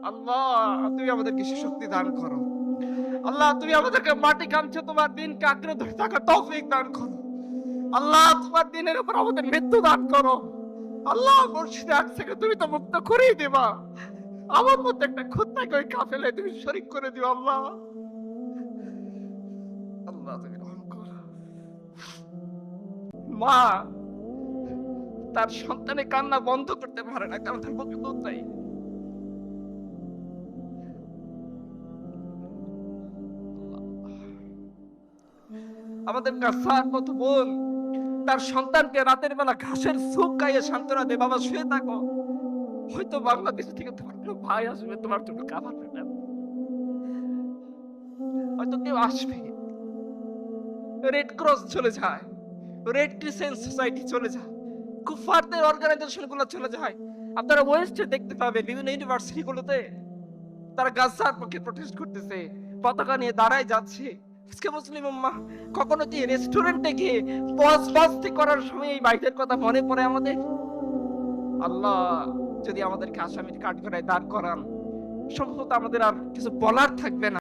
আল্লাহ, তুমি আমাদেরকে সে শক্তি দান করো। আল্লাহ, তুমি আমাদেরকে মাটি কামছে তোমার দিনকে আঁকড়ে ধরে থাকার তৌফিক দান করো। আল্লাহ, তোমার দিনের উপর আমাদের মৃত্যু দান করো। আল্লাহ, মসজিদে আকসাকে তুমি তো মুক্ত করেই দিবা। আমার মধ্যে একটা খুঁতটাকে ওই কাফেলায় তুমি শরীক করে দিও। আল্লাহ, আল্লাহ তুমি রহম করো। মা তার সন্তানের কান্না বন্ধ করতে পারে না, কারণ তার মুখে দুধ নাই। আমাদের কাছার মতো বোন তার সন্তানকে রাতের বেলা ঘাসের স্যুপ খাইয়ে সান্ত্বনা দে, বাবা শুয়ে থাকো, হয়তো বাংলাদেশ থেকে তোমার কোনো ভাই আসবে তোমার জন্য খাবার পাঠাবে, হয়তো কেউ আসবে। রেড ক্রস চলে যায়, রেড ক্রিসেন্ট সোসাইটি চলে যায়, কুফারদের অর্গানাইজেশন গুলো চলে যায়। আপনারা ওয়েস্টে দেখতে পাবেন বিভিন্ন ইউনিভার্সিটি গুলোতে তারা গাজার পক্ষে প্রটেস্ট করতেছে, পতাকা নিয়ে দাঁড়ায় যাচ্ছে। আজকে মুসলিম উম্মাহ কখনো কি রেস্টুরেন্টে গিয়ে পজ করার সময় এই বাইরের কথা মনে পড়ে আমাদের? আল্লাহ, যদি আমাদেরকে আসামির কাঠগড়ায় দাঁড় করান, সম্ভবত আমাদের আর কিছু বলার থাকবে না।